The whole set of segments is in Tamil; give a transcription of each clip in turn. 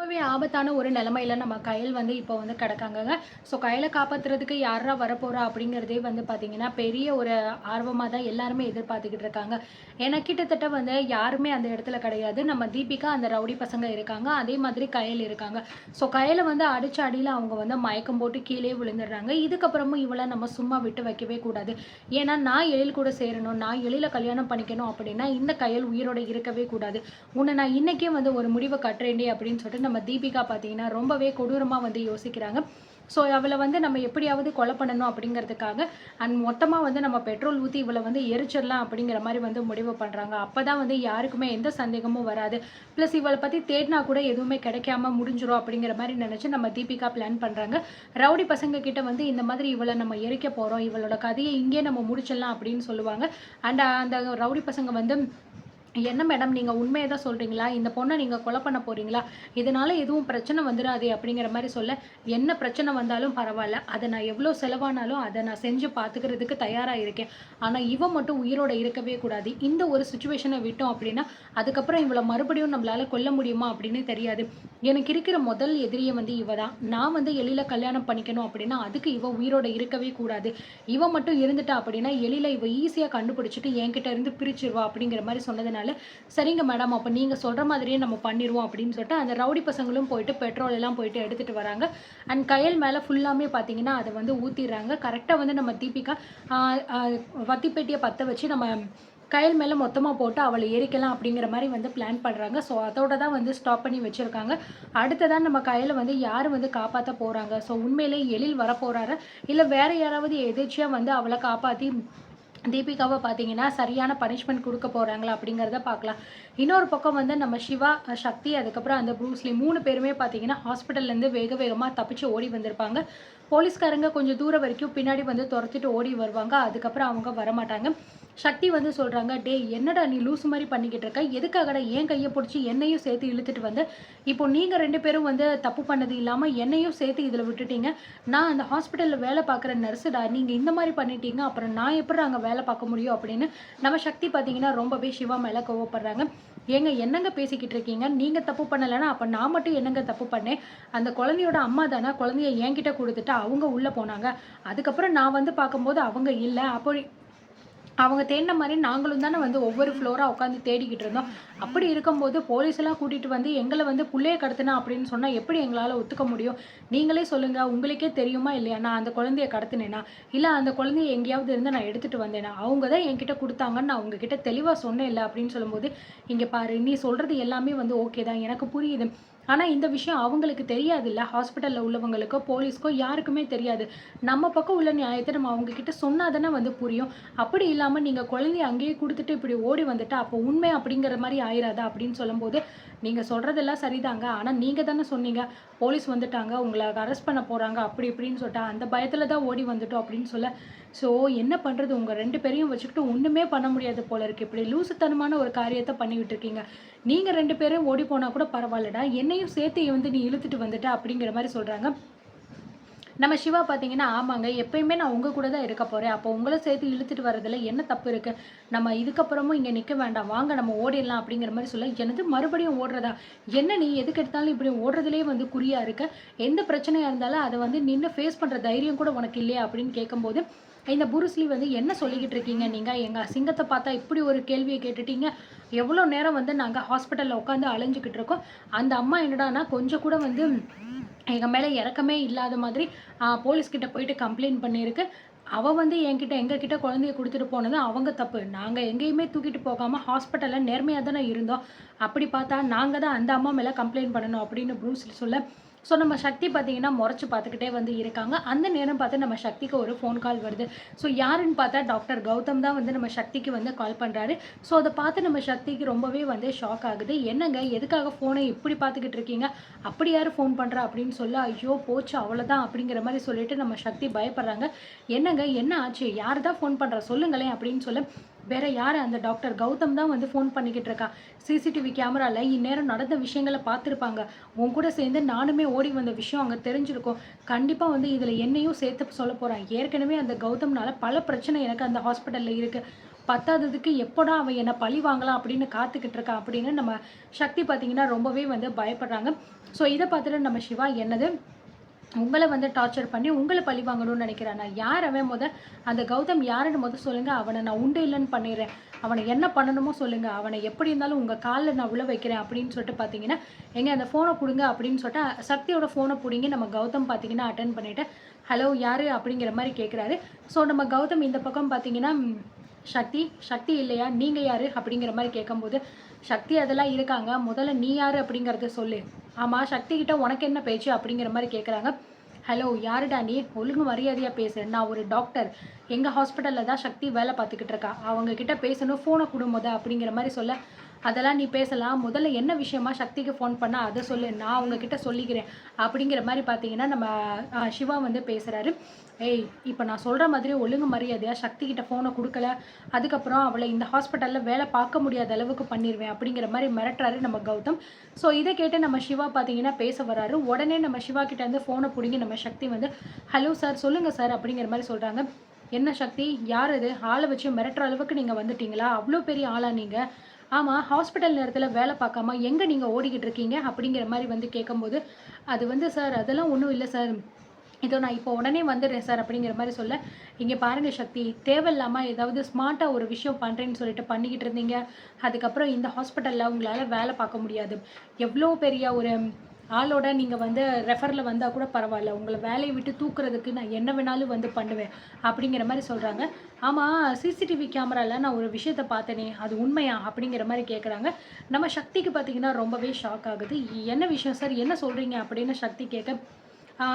ரொம்பவே ஆபத்தான ஒரு நிலைமையில நம்ம கயல் வந்து இப்போ வந்து கிடக்காங்கங்க. ஸோ கயல காப்பாத்துறதுக்கு யார்ரா வரப்போறா அப்படிங்கிறதே வந்து பார்த்தீங்கன்னா, பெரிய ஒரு ஆர்வமா தான் எல்லாருமே எதிர்பார்த்துக்கிட்டு இருக்காங்க. ஏன்னா கிட்டத்தட்ட வந்து யாருமே அந்த இடத்துல கிடையாது. நம்ம தீபிகா, அந்த ரவுடி பசங்க இருக்காங்க. அதே மாதிரி கயல் இருக்காங்க. ஸோ கயல வந்து அடிச்ச அடியில அவங்க வந்து மயக்கம் போட்டு கீழயே விழுந்துடுறாங்க. இதுக்கப்புறமும் இவள நம்ம சும்மா விட்டு வைக்கவே கூடாது. ஏன்னா நான் எழில் கூட சேரணும், நான் எழில கல்யாணம் பண்ணிக்கணும் அப்படின்னா, இந்த கயல் உயிரோட இருக்கவே கூடாது. உன்னை நான் இன்னைக்கே வந்து ஒரு முடிவு கட்டுறேன்டி அப்படின்னு சொல்லிட்டு நம்ம தீபிகா பார்த்தீங்கன்னா ரொம்பவே கொடூரமாக வந்து யோசிக்கிறாங்க. ஸோ அவளை வந்து நம்ம எப்படியாவது கொலை பண்ணணும் அப்படிங்கிறதுக்காக அண்ட் மொத்தமாக வந்து நம்ம பெட்ரோல் ஊற்றி இவளை வந்து எரிச்சிடலாம் அப்படிங்கிற மாதிரி வந்து முடிவு பண்ணுறாங்க. அப்போ தான் வந்து யாருக்குமே எந்த சந்தேகமும் வராது. ப்ளஸ் இவளை பற்றி தேடினா கூட எதுவுமே கிடைக்காம முடிஞ்சிடும் அப்படிங்கிற மாதிரி நினச்சி நம்ம தீபிகா பிளான் பண்ணுறாங்க. ரவுடி பசங்க கிட்ட வந்து இந்த மாதிரி இவளை நம்ம எரிக்க போகிறோம், இவளோட கதையை இங்கே நம்ம முடிச்சிடலாம் அப்படின்னு சொல்லுவாங்க. அண்ட் அந்த ரவுடி பசங்க வந்து என்ன மேடம் நீங்க உண்மைய தான் சொல்றீங்களா? இந்த பொண்ண நீங்க கொலை பண்ண போறீங்களா? இதனால எதுவும் பிரச்சனை வந்துராதே அப்படிங்கிற மாரி சொல்ல, என்ன பிரச்சனை வந்தாலும் பரவால்ல. அத நான் எவ்ளோ செலவானாலும் அத நான் செஞ்சு பார்த்துக்கிறதுக்கு தயாரா இருக்கேன். ஆனா இவ மட்டும் உயிரோட இருக்கவே கூடாது. இந்த ஒரு சிச்சுவேஷன விட்டோம் அப்படின்னா, அதுக்கப்புறம் இவள மறுபடியும் நம்மளால கொல்ல முடியுமா அப்படின்னு தெரியாது. எனக்கு இருக்கிற முதல் எதிரியே வந்து இவ தான். நான் வந்து எழில கல்யாணம் பண்ணிக்கணும் அப்படின்னா, அதுக்கு இவ உயிரோட இருக்கவே கூடாது. இவ மட்டும் இருந்துட்டா அப்படின்னா, எழில இவ ஈஸியா கண்டுபிடிச்சுட்டு என்கிட்ட இருந்து பிரிச்சுருவா அப்படிங்கிற மாரி சொன்னதுனால, சரிங்க மேடம் அப்போ நீங்க சொல்ற மாதிரியே நம்ம பண்ணிருவோம் அப்படின்னு சொல்லிட்டு அந்த ரவுடி பசங்களும் போயிட்டு பெட்ரோல் எல்லாம் போயிட்டு எடுத்துட்டு வராங்க. அண்ட் கயல் மேல ஃபுல்லாமே பார்த்தீங்கன்னா அதை வந்து ஊத்திடுறாங்க. கரெக்டா வந்து நம்ம தீபிகா வத்தி பெட்டியை பத்த வச்சு நம்ம கயல் மேல மொத்தமா போட்டு அவளை எரிக்கலாம் அப்படிங்கிற மாதிரி வந்து பிளான் பண்றாங்க. ஸோ அதோட தான் வந்து ஸ்டாப் பண்ணி வச்சிருக்காங்க. அடுத்ததான் நம்ம கயலை வந்து யார் வந்து காப்பாற்ற போறாங்க? ஸோ உண்மையிலே எழில் வரப்போறாரா இல்லை வேற யாராவது எதேச்சியா வந்து அவளை காப்பாற்றி தீபிகாவை பார்த்தீங்கன்னா சரியான பனிஷ்மெண்ட் கொடுக்க போகிறாங்களா அப்படிங்கிறத பார்க்கலாம். இன்னொரு பக்கம் வந்து நம்ம சிவா, சக்தி, அதுக்கப்புறம் அந்த ப்ரூஸ்லி 3 பேருமே பார்த்தீங்கன்னா ஹாஸ்பிட்டல்லேருந்து வேக வேகமாக தப்பிச்சு ஓடி வந்திருப்பாங்க. போலீஸ்காரங்க கொஞ்சம் தூரம் வரைக்கும் பின்னாடி வந்து துரத்திட்டு ஓடி வருவாங்க. அதுக்கப்புறம் அவங்க வரமாட்டாங்க. சக்தி வந்து சொல்கிறாங்க, டேய் என்னடா நீ லூசு மாதிரி பண்ணிக்கிட்டு இருக்க, எதுக்காகடா ஏன் கையை பிடிச்சி என்னையும் சேர்த்து இழுத்துட்டு வந்து இப்போ நீங்கள் 2 பேரும் வந்து தப்பு பண்ணது இல்லாமல் என்னையும் சேர்த்து இதில் விட்டுட்டீங்க. நான் அந்த ஹாஸ்பிட்டலில் வேலை பார்க்குற நர்ஸுடா, நீங்கள் இந்த மாதிரி பண்ணிட்டீங்க, அப்புறம் நான் எப்படி அங்கே வேலை பார்க்க முடியும் அப்படின்னு நம்ம சக்தி பார்த்தீங்கன்னா ரொம்பவே சிவா மேலே கோவப்படுறாங்க. ஏங்க என்னங்க பேசிக்கிட்டு இருக்கீங்க, நீங்கள் தப்பு பண்ணலைன்னா அப்போ நான் மட்டும் என்னங்க தப்பு பண்ணேன்? அந்த குழந்தையோட அம்மா தானே குழந்தைய என்கிட்ட கொடுத்துட்டு அவங்க உள்ளே போனாங்க. அதுக்கப்புறம் நான் வந்து பார்க்கும்போது அவங்க இல்லை. அப்போ அவங்க தேடின மாதிரி நாங்களும் தானே வந்து ஒவ்வொரு ஃப்ளோராக உட்காந்து தேடிக்கிட்டு இருந்தோம். அப்படி இருக்கும்போது போலீஸெல்லாம் கூட்டிகிட்டு வந்து எங்களை வந்து புள்ளைய கடத்தினா அப்படின்னு சொன்னால் எப்படி எங்களால் ஒத்துக்க முடியும்? நீங்களே சொல்லுங்கள், உங்களுக்கே தெரியுமா இல்லையா நான் அந்த குழந்தைய கடத்தினேனா, இல்லை அந்த குழந்தைய எங்கேயாவது இருந்து நான் எடுத்துகிட்டு வந்தேனா? அவங்க தான் என்கிட்ட கொடுத்தாங்கன்னு நான் உங்ககிட்ட தெளிவாக சொன்னேன் இல்லை அப்படின்னு சொல்லும்போது, இங்கே பாரு நீ சொல்கிறது எல்லாமே வந்து ஓகே தான், எனக்கு புரியுது. ஆனால் இந்த விஷயம் அவங்களுக்கு தெரியாதுல்ல, ஹாஸ்பிட்டலில் உள்ளவங்களுக்கோ போலீஸ்க்கோ யாருக்குமே தெரியாது. நம்ம பக்கம் உள்ள நியாயத்தை நம்ம அவங்கக்கிட்ட சொன்னால் தானே வந்து புரியும். அப்படி இல்லாமல் நீங்கள் குழந்தைய அங்கேயே கொடுத்துட்டு இப்படி ஓடி வந்துட்டா அப்போ உண்மை அப்படிங்கிற மாதிரி ஆயிராதா அப்படின்னு சொல்லும்போது, நீங்கள் சொல்கிறதெல்லாம் சரிதாங்க, ஆனால் நீங்கள் தானே சொன்னீங்க போலீஸ் வந்துட்டாங்க உங்களை அரெஸ்ட் பண்ண போகிறாங்க அப்படி இப்படின்னு சொல்லிட்டா அந்த பயத்தில் தான் ஓடி வந்துட்டோம் அப்படின்னு சொல்ல, ஸோ என்ன பண்ணுறது, உங்கள் 2 பேரையும் வச்சுக்கிட்டு ஒன்றுமே பண்ண முடியாது போல இருக்குது. இப்படி லூசுத்தனமான ஒரு காரியத்தை பண்ணிக்கிட்டு இருக்கீங்க. நீங்கள் 2 பேரும் ஓடி போனால் கூட பரவாயில்லடா, என்னையும் சேர்த்து வந்து நீ இழுத்துட்டு வந்துட்ட அப்படிங்கிற மாதிரி சொல்கிறாங்க. நம்ம சிவா பார்த்தீங்கன்னா, ஆமாங்க எப்பயுமே நான் உங்க கூட தான் இருக்க போறேன். அப்போ உங்கள சேர்த்து இழுத்துட்டு வரதுல என்ன தப்பு இருக்கு? நம்ம இதுக்கப்புறமும் இங்க நிக்க வேண்டாம். வாங்க நம்ம ஓடிடலாம் அப்படிங்கிற மாரி சொல்ல, என்னது மறுபடியும் ஓடுறதா? என்ன நீ எதுக்கு எடுத்தாலும் இப்படி ஓடுறதுலயே வந்து குறியா இருக்க? எந்த பிரச்சனையா இருந்தாலும் அத வந்து நின்னு ஃபேஸ் பண்ற தைரியம் கூட உனக்கு இல்லையா? அப்படின்னு கேட்கும்போது, இந்த புருஸ்லி வந்து என்ன சொல்லிக்கிட்டு இருக்கீங்க நீங்க? எங்க சிங்கத்த பார்த்தா இப்படி ஒரு கேள்விய கேட்டுட்டீங்க. எவ்வளோ நேரம் வந்து நாங்க ஹாஸ்பிட்டல்ல உட்காந்து அலைஞ்சுகிட்டு இருக்கோம். அந்த அம்மா என்னடான்னா கொஞ்சம் கூட வந்து எங்க மேல இரக்கமே இல்லாத மாதிரி போலீஸ்கிட்ட போயிட்டு கம்ப்ளைண்ட் பண்ணியிருக்கு. அவ வந்து எங்ககிட்ட குழந்தைய குடுத்துட்டு போனது அவங்க தப்பு. நாங்க எங்கேயுமே தூக்கிட்டு போகாம ஹாஸ்பிட்டல்ல நேர்மையா தானே இருந்தோம். அப்படி பார்த்தா நாங்க தான் அந்த அம்மா மேல கம்ப்ளைண்ட் பண்ணணும் அப்படின்னு ப்ரூஸ்லி சொல்ல, ஸோ நம்ம சக்தி பார்த்தீங்கன்னா முறைச்சு பார்த்துக்கிட்டே வந்து இருக்காங்க. அந்த நேரம் பார்த்து நம்ம சக்திக்கு ஒரு ஃபோன் கால் வருது. ஸோ யாருன்னு பார்த்தா டாக்டர் கௌதம் தான் வந்து நம்ம சக்திக்கு வந்து கால் பண்ணுறாரு. ஸோ அதை பார்த்து நம்ம சக்திக்கு ரொம்பவே வந்து ஷாக் ஆகுது. என்னங்க எதுக்காக ஃபோனை இப்படி பார்த்துக்கிட்டு இருக்கீங்க? அப்படி யார் ஃபோன் பண்ணுறா அப்படின்னு சொல்ல, ஐயோ போச்சு அவ்வளோதான் அப்படிங்கிற மாதிரி சொல்லிட்டு நம்ம சக்தி பயப்படுறாங்க. என்னங்க என்ன ஆச்சு? யார் தான் ஃபோன் பண்ணுறா சொல்லுங்களேன் அப்படின்னு சொல்ல, வேற யார் அந்த டாக்டர் கௌதம் தான் வந்து ஃபோன் பண்ணிக்கிட்டு இருக்கா. சிசிடிவி கேமரால இந்நேரம் நடந்த விஷயங்களை பார்த்துருப்பாங்க. உன் கூட சேர்ந்து நானுமே ஓடி வந்த விஷயம் அங்கே தெரிஞ்சிருக்கும். கண்டிப்பாக வந்து இதில் என்னையும் சேர்த்து சொல்ல போகிறான். ஏற்கனவே அந்த கௌதம்னால பல பிரச்சனை எனக்கு அந்த ஹாஸ்பிட்டலில் இருக்குது. பத்தாததுக்கு எப்போடா அவன் என்ன பழி வாங்கலாம் அப்படின்னு காத்துக்கிட்டு இருக்கான் அப்படின்னு நம்ம சக்தி பார்த்தீங்கன்னா ரொம்பவே வந்து பயப்படுறாங்க. ஸோ இதை பார்த்துட்டு நம்ம சிவா என்னது உங்கள வந்து டார்ச்சர் பண்ணி உங்கள பழி வாங்கணும்னு நினைக்கிறானா? யார் அவன் அந்த கௌதம் யாருன்னு சொல்லுங்க. அவன நான் உண்டு இல்லன்னு பண்ணிர்றேன். அவன என்ன பண்ணணுமோ சொல்லுங்க. அவன எப்படி இருந்தாலும் உங்க கால்ல நான் விழ வைக்கிறேன் அப்படின்னு சொல்லிட்டு பார்த்தீங்கன்னா, "ஏங்க அந்த ஃபோன குடுங்க" அப்படின்னு சொல்லிட்டு சக்தியோட ஃபோன புடுங்கி நம்ம கௌதம் பார்த்தீங்கன்னா அட்டெண்ட் பண்ணிட்டு, "ஹலோ யாரு?" அப்படிங்கிற மாரி கேட்குறாரு. ஸோ நம்ம கௌதம் இந்த பக்கம் பார்த்தீங்கன்னா, "சக்தி, சக்தி இல்லையா? நீங்க யாரு?" அப்படிங்கிற மாரி கேட்கும்போது, "சக்தி அதெல்லாம் இருக்காங்க. முதல்ல நீ யாரு அப்படிங்கிறத சொல்லு." "ஆமா, சக்தி கிட்ட உனக்கு என்ன பேச்சு?" அப்படிங்கிற மாரி கேட்குறாங்க. "ஹலோ யாருடா நீ? ஒழுங்கு மரியாதையா பேசு. நான் ஒரு டாக்டர். எங்க ஹாஸ்பிட்டல்ல தான் சக்தி வேலை பார்த்துக்கிட்டு இருக்கா. அவங்க கிட்ட பேசணும். ஃபோன குடு அப்படிங்கிற மாரி சொல்ல, "அதெல்லாம் நீ பேசலாம். முதல்ல என்ன விஷயமா சக்திக்கு ஃபோன் பண்ணா அத சொல்லு. நான் அவங்க கிட்ட சொல்லிக்கிறேன்." அப்படிங்கிற மாரி பார்த்தீங்கன்னா, நம்ம சிவா வந்து பேசுறாரு. "ஏய்! இப்ப நான் சொல்ற மாதிரி ஒழுங்கு மரியாதையா சக்தி கிட்ட ஃபோன குடுக்கல, அதுக்கப்புறம் அவள இந்த ஹாஸ்பிட்டல்ல வேலை பார்க்க முடியாத அளவுக்கு பண்ணிருவேன்." அப்படிங்கிற மாரி மிரட்டுறாரு நம்ம கௌதம். ஸோ இத கேட்டு நம்ம சிவா பார்த்தீங்கன்னா பேச வராரு. உடனே நம்ம சிவா கிட்ட இருந்து ஃபோன புடுங்கி நம்ம சக்தி வந்து, "ஹலோ சார், சொல்லுங்க சார்." அப்படிங்கிற மாரி சொல்றாங்க. "என்ன சக்தி? யார் அது? ஆள வச்சு மிரட்டுற அளவுக்கு நீங்க வந்துட்டீங்களா? அவ்ளோ பெரிய ஆளா நீங்க? ஆமா, ஹாஸ்பிட்டல் நேரத்தில வேலை பார்க்காம எங்க நீங்க ஓடிக்கிட்டு இருக்கீங்க?" அப்படிங்கிற மாரி வந்து கேட்கும்போது, "அது வந்து சார், அதெல்லாம் ஒண்ணும் இல்ல சார். இதோ நான் இப்போ உடனே வந்துடுறேன் சார்." அப்படிங்கிற மாரி சொல்ல, "இங்க பாருங்க சக்தி, தேவையில்லாம ஏதாவது ஸ்மார்ட்டா ஒரு விஷயம் பண்றேன்னு சொல்லிட்டு பண்ணிக்கிட்டு இருந்தீங்க. அதுக்கப்புறம் இந்த ஹாஸ்பிட்டல்ல உங்களால வேலை பார்க்க முடியாது. எவ்ளோ பெரிய ஒரு ஆளோட நீங்க வந்து ரெஃபர்ல வந்தா கூட பரவால்ல. உங்கள வேலைய விட்டு தூக்குறதுக்கு நான் என்ன வேணாலும் வந்து பண்ணுவேன்." அப்படிங்கிற மாரி சொல்றாங்க. "ஆமா, சிசிடிவி கேமரால நான் ஒரு விஷயத்த பார்த்தேனே, அது உண்மையா?" அப்படிங்கிற மாரி கேட்குறாங்க. நம்ம சக்திக்கு பார்த்தீங்கன்னா ரொம்பவே ஷாக் ஆகுது. "என்ன விஷயம் சார்? என்ன சொல்றீங்க?" அப்படின்னு சக்தி கேட்க,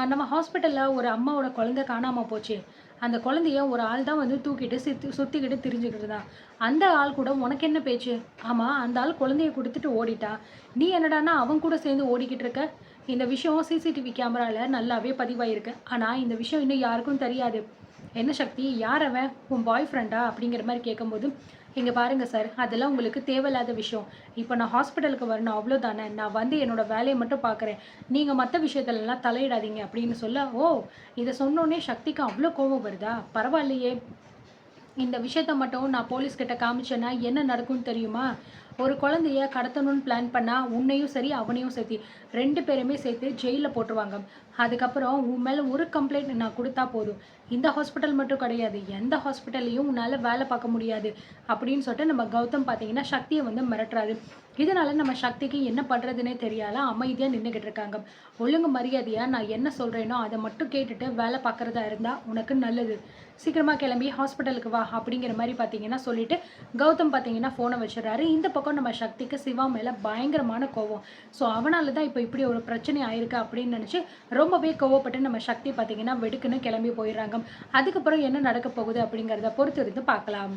நம்ம ஹாஸ்பிட்டல்ல ஒரு அம்மாவோட குழந்தை காணாம போச்சே. அந்த குழந்தைய ஒரு ஆள் தான் வந்து தூக்கிட்டு சுத்திக்கிட்டு திரிஞ்சுக்கிட்டு இருந்தான். அந்த ஆள் கூட உனக்கு என்ன பேச்சு? ஆமா, அந்த ஆள் குழந்தைய குடுத்துட்டு ஓடிட்டான். நீ என்னடான்னா அவன் கூட சேர்ந்து ஓடிக்கிட்டு இருக்க. இந்த விஷயம் சிசிடிவி கேமரால நல்லாவே பதிவாயிருக்கு. ஆனா இந்த விஷயம் இன்னும் யாருக்கும் தெரியாது. என்ன சக்தி? யார் அவன்? உன் பாய் ஃப்ரெண்டா?" அப்படிங்கிற மாரி கேட்கும்போது, "இங்க பாருங்க சார், அதெல்லாம் உங்களுக்கு தேவையில்லாத விஷயம். இப்ப நான் ஹாஸ்பிட்டலுக்கு வரணும் அவ்வளோதானே. நான் வந்து என்னோட வேலைய மட்டும் பார்க்குறேன். நீங்க மத்த விஷயத்துலலாம் தலையிடாதீங்க." அப்படின்னு சொல்ல, ஓ! இத சொன்னோனே சக்திக்கு அவ்ளோ கோவம் வருதா? பரவாயில்லையே! இந்த விஷயத்த மட்டும் நான் போலீஸ் கிட்ட காமிச்சேன்னா என்ன நடக்கும்னு தெரியுமா? ஒரு குழந்தைய கடத்தணும்னு பிளான் பண்ணா, உன்னையும் சரி, அவனையும் சரி 2 பேரையுமே சேர்த்து ஜெயில்ல போட்டுருவாங்க. அதுக்கப்புறம் உன் மேல ஒரு கம்ப்ளைண்ட் நான் குடுத்தா போதும். இந்த ஹாஸ்பிட்டல் மட்டும் கிடையாது. எந்த ஹாஸ்பிட்டல்லயும் உன்னால வேலை பார்க்க முடியாது." அப்படின்னு சொல்லிட்டு நம்ம கௌதம் பார்த்தீங்கன்னா, சக்திய வந்து மிரட்டுறாரு. இதனால நம்ம சக்திக்கு என்ன பண்றதுன்னே தெரியாம அமைதியா நின்னுகிட்டு இருக்காங்க. "ஒழுங்கு மரியாதையா நான் என்ன சொல்றேனோ, அத மட்டும் கேட்டுட்டு வேலை பார்க்குறதா இருந்தா உனக்கு நல்லது. சீக்கிரமா கிளம்பி ஹாஸ்பிட்டலுக்கு வா." அப்படிங்கிற மாரி பார்த்தீங்கன்னா சொல்லிட்டு, கௌதம் பார்த்தீங்கன்னா ஃபோன வச்சுர்றாரு. இந்த பக்கம் நம்ம சக்திக்கு சிவா மேல பயங்கரமான கோவம். ஸோ அவனால தான் இப்ப இப்படி ஒரு பிரச்சனை ஆயிருக்கு அப்படின்னு நெனச்சு, ரொம்பவே கோவப்பட்டு நம்ம சக்தி பார்த்தீங்கன்னா வெடுக்குன்னு கிளம்பி போயிர்றாங்க. அதுக்கப்புறம் என்ன நடக்க போகுது அப்படிங்கிறத பொறுத்திருந்து பார்க்கலாம்.